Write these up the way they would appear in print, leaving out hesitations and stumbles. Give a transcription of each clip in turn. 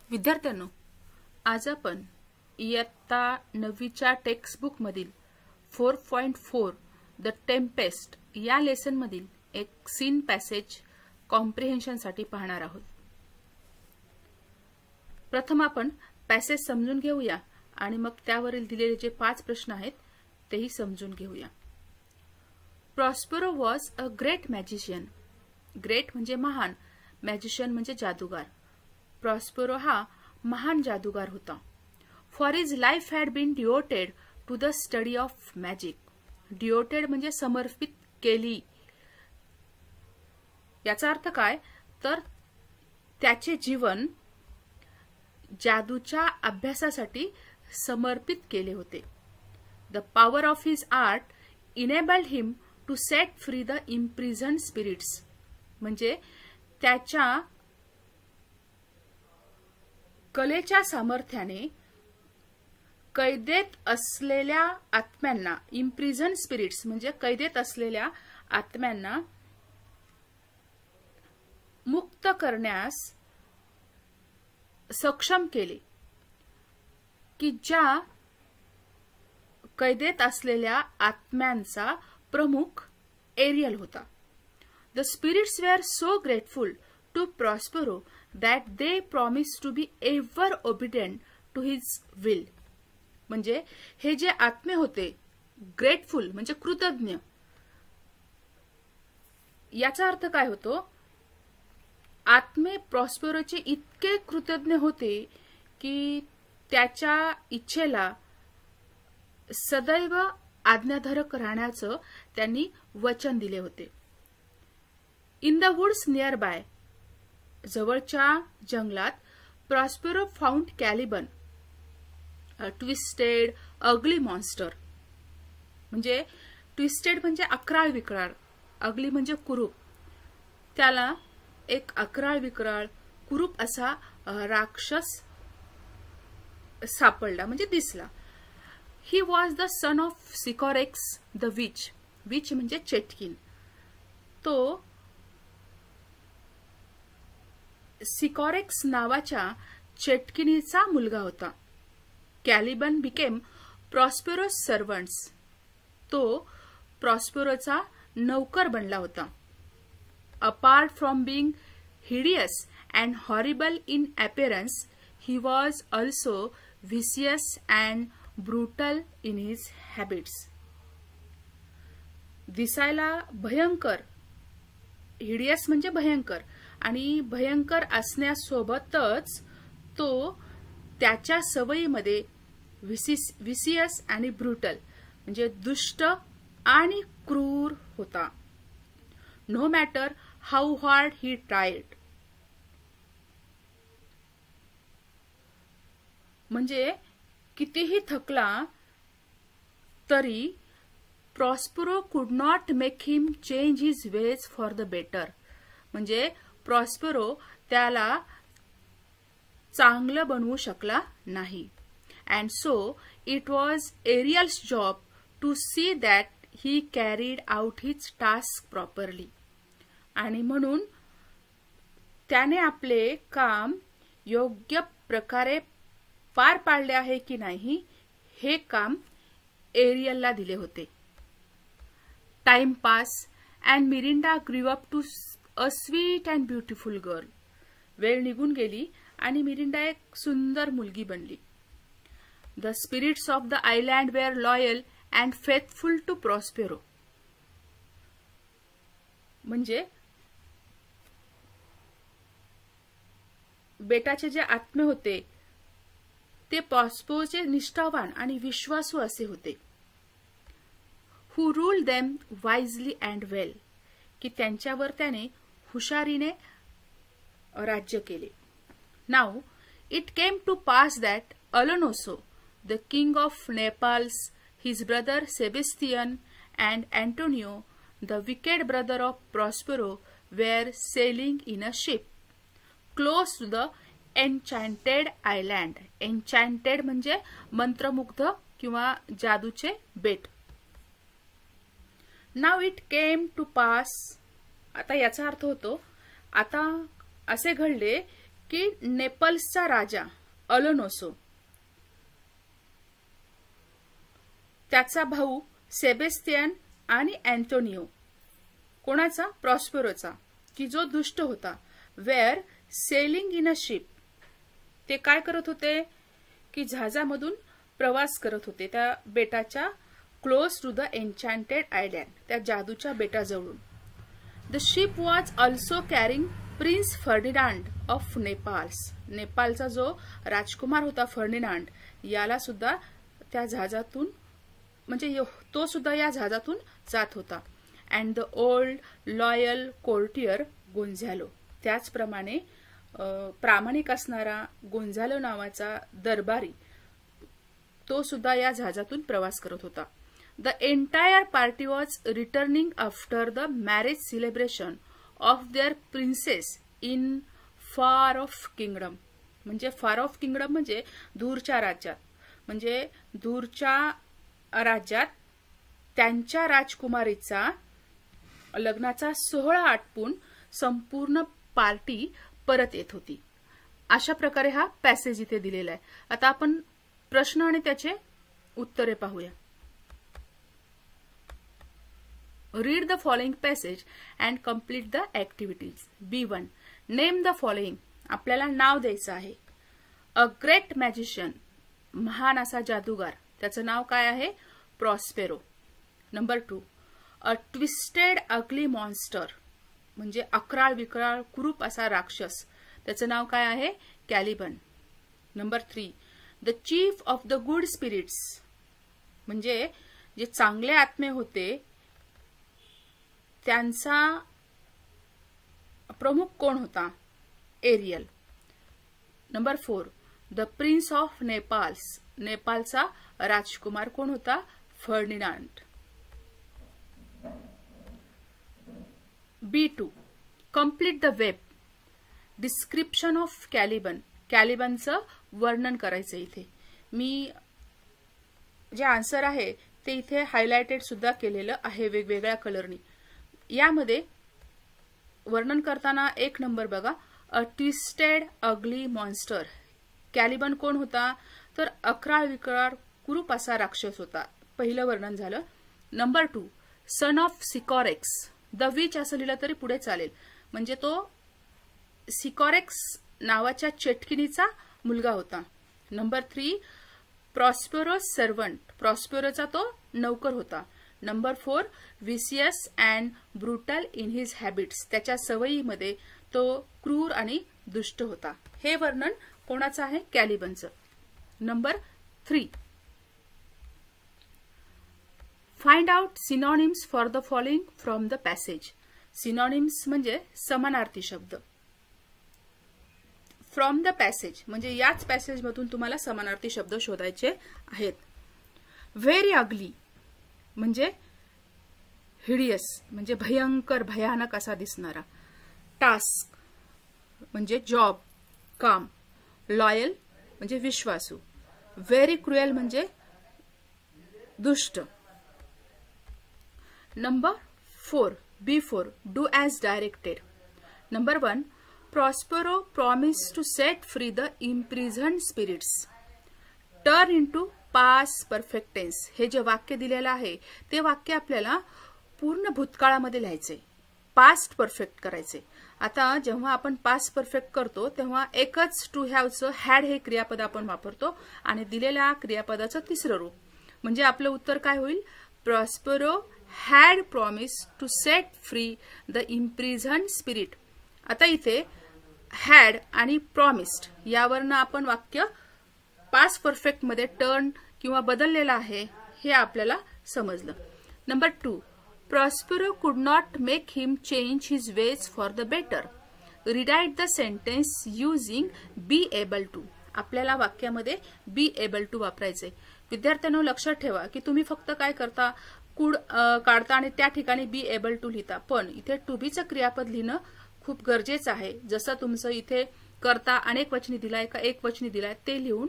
विद्यार्थ्यांनो, आज आपण इयत्ता 9च्या टेक्स्टबुक मधील 4.4 द टेम्पेस्ट या लेसन मधील एक सीन पॅसेज कॉम्प्रिहेन्शन साठी पाहणार आहोत। प्रथम आपण पॅसेज समजून घेऊया आणि मग त्यावरील दिलेले जे 5 प्रश्न आहेत तेही समजून घेऊया। Prospero was a great magician. Great म्हणजे महान, मॅजिशियन म्हणजे जादूगार। प्रॉस्पेरो हा महान जादूगार होता। For his life had been devoted to the study of magic. Devoted म्हणजे समर्पित केली। याचा अर्थ काय, तर त्याचे जीवन जादूच्या अभ्यासासाठी समर्पित केले होते। The power of his art enabled him to set free the imprisoned spirits. म्हणजे त्याच्या कलेच्या सामर्थ्याने कैदेत असलेल्या आत्म्यांना, इम्प्रिझन स्पिरिट्स म्हणजे कैदेत असलेल्या आत्म्यांना मुक्त करण्यास सक्षम केले, की ज्या कैदेत असलेल्या आत्म्यांचा प्रमुख एरियल होता। The spirits were so grateful to Prospero that they promised to be ever obedient to his will। म्हणजे हे जे आत्मे होते, ग्रेटफुल म्हणजे कृतज्ञ, याचा अर्थ काय होतो, आत्मे प्रॉस्पेरोचे इतके कृतज्ञ होते की त्याच्या इच्छेला सदैव आज्ञाधारक राहण्याचं त्यांनी वचन दिले होते। In the woods nearby, जवळच्या जंगलात, Prospero found Caliban, a twisted ugly monster. म्हणजे ट्विस्टेड म्हणजे अक्राळ विक्राळ, अगली म्हणजे कुरूप। त्याला एक अक्राळ विक्राळ कुरूप असा राक्षस सापडला, म्हणजे दिसला। He was the son of Sycorax the witch. Witch म्हणजे चेटकीन। तो सिकॉरेक्स नावाच्या चेटकिनीचा मुलगा होता। Caliban became Prospero's servants. तो प्रॉस्पेरोचा नौकर बनला होता। Apart from being hideous and horrible in appearance, he was also vicious and brutal in his habits. दिसायला भयंकर, हिडियस म्हणजे भयंकर, आणि भयंकर असण्यासोबतच तो त्याच्या सवयीमध्ये विसियस आणि ब्रुटल म्हणजे दुष्ट आणि क्रूर होता। No matter how hard he tried, म्हणजे कितीही थकला तरी Prospero could not make him change his ways for the better. म्हणजे प्रॉस्पेरो त्याला चांगलं बनवू शकला नाही। And so it was Ariel's job to see that he carried out his task properly. आणि म्हणून त्याने आपले काम योग्य प्रकारे पार पाडले आहे की नाही हे काम एरियलला दिले होते। Time pass and Miranda grew up to a sweet and beautiful girl. वेळ निघून गेली आणि मिरिंडा एक सुंदर मुलगी बनली। The spirits of the island were loyal and faithful to Prospero. म्हणजे बेटाचे जे आत्मे होते ते प्रॉस्पेरोचे निष्ठावान आणि विश्वासू असे होते। Who ruled them wisely and well, की त्यांच्यावर त्याने हुशारीने राज्य केले। Now it came to pass that Alonso the king of Naples, his brother Sebastian and Antonio the wicked brother of Prospero were sailing in a ship close to the enchanted island. Enchanted म्हणजे मंत्रमुग्ध किंवा जादूचे बेट। Now it came to pass, आता याचा अर्थ होतो, आता असे घडले की नेपल्सचा राजा अलोनोसो, त्याचा भाऊ सेबेस्टियन आणि अँटोनियो, कोणाचा? प्रॉस्पेरोचा, की जो दुष्ट होता, were sailing in a ship, ते काय करत होते की जहाजामधून प्रवास करत होते त्या बेटाच्या close to the enchanted island, त्या जादूच्या बेटाजवळून. The ship was also carrying prince Ferdinand of Naples, नेपाळचा जो राजकुमार होता फर्डिनांड, याला सुद्धा त्या जहाजातून म्हणजे तो सुद्धा या जहाजातून जात होता. And the old loyal courtier Gonzalo, त्याचप्रमाणे प्रामाणिक असणारा गोंझालो नावाचा दरबारी, तो सुद्धा या जहाजातून प्रवास करत होता. The entire party was returning after the marriage celebration of their princess in फार ऑफ किंगडम, म्हणजे फार ऑफ किंगडम म्हणजे दूरच्या राज्यात, म्हणजे दूरच्या राज्यात त्यांच्या राजकुमारीचा लग्नाचा सोहळा आटपून संपूर्ण पार्टी परत येत होती. अशा प्रकारे हा पॅसेज इथे दिलेला आहे. आता आपण प्रश्न आणि त्याचे उत्तरे पाहूया. Read the following passage and complete the activities. B1. Name the following, आपल्याला नाव द्यायचं आहे. अ ग्रेट मॅजिशियन, महान असा जादूगार, त्याचं नाव काय आहे? प्रॉस्पेरो. नंबर 2. अ ट्विस्टेड अगली मॉन्स्टर, म्हणजे अकराळ विकराळ कुरूप असा राक्षस, त्याचं नाव काय आहे? Caliban. Number 3. The chief of the good spirits, म्हणजे जे चांगले आत्मे होते त्यांचा प्रमुख कोण होता? Ariel. Number 4. The prince of Naples, नेपाळचा राजकुमार कोण होता? Ferdinand. B2. Complete the web. Description of Caliban, कॅलिबनचं वर्णन करायचं. इथे मी जे आन्सर आहे ते इथे हायलाइटेड सुद्धा केलेलं आहे वेगवेगळ्या कलरनी. यामध्ये वर्णन करताना 1 नंबर बघा, अ ट्विस्टेड अगली मॉन्स्टर, कॅलिबन कोण होता? तर अकराळ विकराळ कुरूप असा राक्षस होता, पहिलं वर्णन झालं. Number 2. Son of Sycorax, the witch असं लिहिलं तरी पुढे चालेल, म्हणजे तो सिकॉरेक्स नावाच्या चेटकिनीचा मुलगा होता. नंबर 3. प्रॉस्पेरो सर्वंट, प्रॉस्पेरोचा तो नौकर होता. Number 4. Vicious and brutal in his habits, त्याच्या सवयीमध्ये तो क्रूर आणि दुष्ट होता. हे वर्णन कोणाचं आहे? कॅलिबनचं. Number 3. Find out synonyms for the following from the passage. Synonyms म्हणजे समानार्थी शब्द. फ्रॉम द पॅसेज म्हणजे याच पॅसेजमधून तुम्हाला समानार्थी शब्द शोधायचे आहेत. व्हेरी अगली म्हणजे हिडियस, म्हणजे भयंकर भयानक असा दिसणारा. टास्क म्हणजे जॉब, काम. लॉयल म्हणजे विश्वासू. व्हेरी क्रुएल म्हणजे दुष्ट. Number 4. B4. Do as directed. Number 1. Prospero promise to set free the imprisoned spirits. Turn into past perfect tense. हे जे वाक्य दिलेलं आहे ते वाक्य आपल्याला पूर्ण भूतकाळामध्ये लिहायचे, पास्ट परफेक्ट करायचे. आता जेव्हा आपण पास्ट परफेक्ट करतो तेव्हा एकच टू हॅवचं हॅड हे क्रियापद आपण वापरतो आणि दिलेल्या क्रियापदाचं तिसरं रूप, म्हणजे आपलं उत्तर काय होईल? Prospero had promise to set free the imprisoned spirit. आता इथे हॅड आणि प्रॉमिस्ड यावरनं आपण वाक्य पास्ट परफेक्ट मध्ये टर्न किंवा बदललेलं आहे हे आपल्याला समजलं. Number 2. Prospero could not make him change his ways for the better. Rewrite the sentence using be able to. आपल्याला वाक्यामध्ये बी एबल टू वापरायचे. विद्यार्थ्यांनो लक्षात ठेवा की तुम्ही फक्त काय करता, कुड काढता आणि त्या ठिकाणी बी एबल टू लिहिता, पण इथे टू बीचं क्रियापद लिहिणं खूप गरजेचं आहे. जसं तुमचं इथे करता अनेक वचनी दिलाय का एक वचनी दिलाय ते लिहून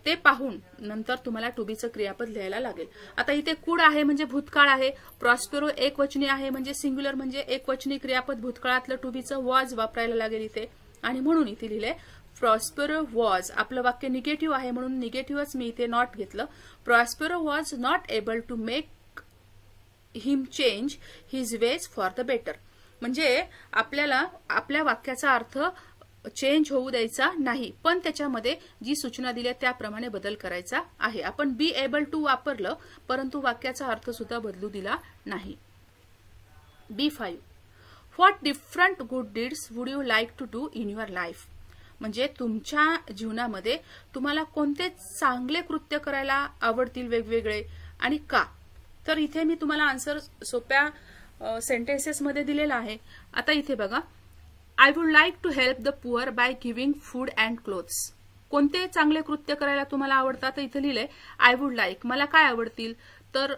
ते पाहून नंतर तुम्हाला टू बीचं क्रियापद लिहायला लागेल. आता इथे कुड आहे म्हणजे भूतकाळ आहे, प्रॉस्पेरो एक वचनी आहे म्हणजे सिंग्युलर म्हणजे एक वचनी क्रियापद भूतकाळातलं टू बीचं वॉज वापरायला लागेल इथे. आणि म्हणून इथे लिहिलंय प्रॉस्पेरो वॉज, आपलं वाक्य निगेटिव्ह आहे म्हणून निगेटिव्हच मी इथे नॉट घेतलं. Prospero was not able to make him change his ways for the better. म्हणजे आपल्याला आपल्या वाक्याचा अर्थ चेंज होऊ द्यायचा नाही, पण त्याच्यामध्ये जी सूचना दिल्या त्याप्रमाणे बदल करायचा आहे. आपण बी एबल टू वापरलं परंतु वाक्याचा अर्थ सुद्धा बदलू दिला नाही. B5. What different good deeds would you like to do in your life. म्हणजे तुमच्या जीवनामध्ये तुम्हाला कोणते चांगले कृत्य करायला आवडतील वेगवेगळे आणि का. तर इथे मी तुम्हाला आन्सर सोप्या सेंटेन्सेसमध्ये दिलेला आहे. आता इथे बघा, I would like to help the poor by giving food and clothes. कोणते चांगले कृत्य करायला तुम्हाला आवडतात. इथे लिहिलंय आय वुड लाईक, मला काय आवडतील तर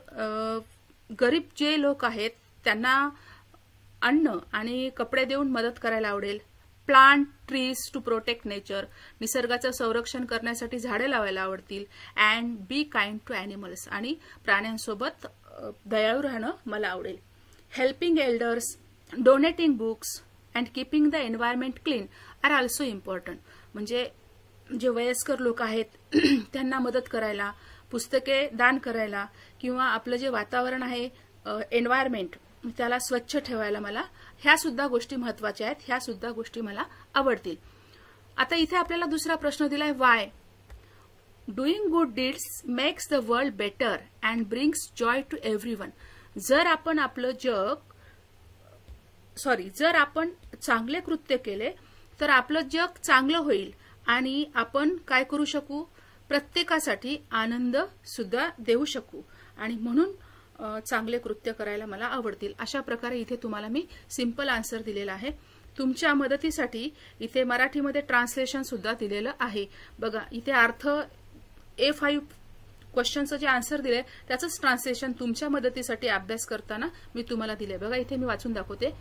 गरीब जे लोक आहेत त्यांना अन्न आणि कपडे देऊन मदत करायला आवडेल. Plant trees to protect nature, निसर्गाचं संरक्षण करण्यासाठी झाडे लावायला आवडतील. And be kind to animals, आणि प्राण्यांसोबत दयाळू राहणं मला आवडेल. Helping elders, donating books and keeping the environment clean are also important. म्हणजे जे वयस्कर लोक आहेत त्यांना मदत करायला, पुस्तके दान करायला किंवा आपलं जे वातावरण आहे एन्व्हायरमेंट त्याला स्वच्छ ठेवायला मला ह्या सुद्धा गोष्टी महत्वाच्या आहेत, ह्या सुद्धा गोष्टी मला आवडतील. आता इथे आपल्याला दुसरा प्रश्न दिलाय why. Doing good deeds makes the world better and brings joy to everyone. जर आपण चांगले कृत्य केले तर आपलं जग चांगलं होईल आणि आपण काय करू शकू, प्रत्येकासाठी आनंद सुद्धा देऊ शकू, आणि म्हणून चांगले कृत्य करायला मला आवडतील. अशा प्रकारे इथे तुम्हाला मी सिंपल आन्सर दिलेला आहे. तुमच्या मदतीसाठी इथे मराठीमध्ये ट्रान्सलेशन सुद्धा दिलेलं आहे. बघा इथे अर्थ A5 क्वेश्चनचं जे आन्सर दिले त्याचंच ट्रान्सलेशन तुमच्या मदतीसाठी अभ्यास करताना मी तुम्हाला दिले. बघा इथे मी वाचून दाखवते.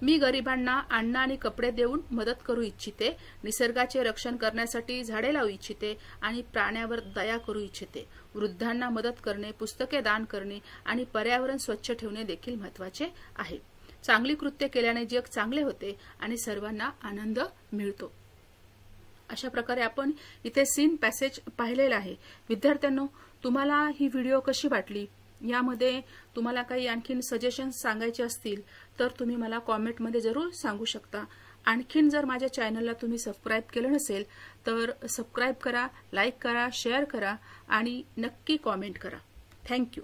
मी गरिबांना अन्न आणि कपडे देऊन मदत करू इच्छिते, निसर्गाचे रक्षण करण्यासाठी झाडे लावू इच्छिते आणि प्राण्यावर दया करू इच्छिते. वृद्धांना मदत करणे, पुस्तके दान करणे आणि पर्यावरण स्वच्छ ठेवणे देखील महत्वाचे आहे. चांगली कृत्य केल्याने जग चांगले होते आणि सर्वांना आनंद मिळतो. अशा प्रकारे आपण इथे सीन पॅसेज पाहिलेला आहे. विद्यार्थ्यांनो, तुम्हाला ही व्हिडिओ कशी वाटली, यामध्ये तुम्हाला काही आणखीन सजेशन्स सांगायचे असतील तर तुम्ही मला कॉमेंटमध्ये जरूर सांगू शकता. आणखीन जर माझ्या चॅनलला तुम्ही सबस्क्राईब केलं नसेल तर सबस्क्राईब करा, लाईक करा, शेअर करा आणि नक्की कॉमेंट करा. थँक्यू.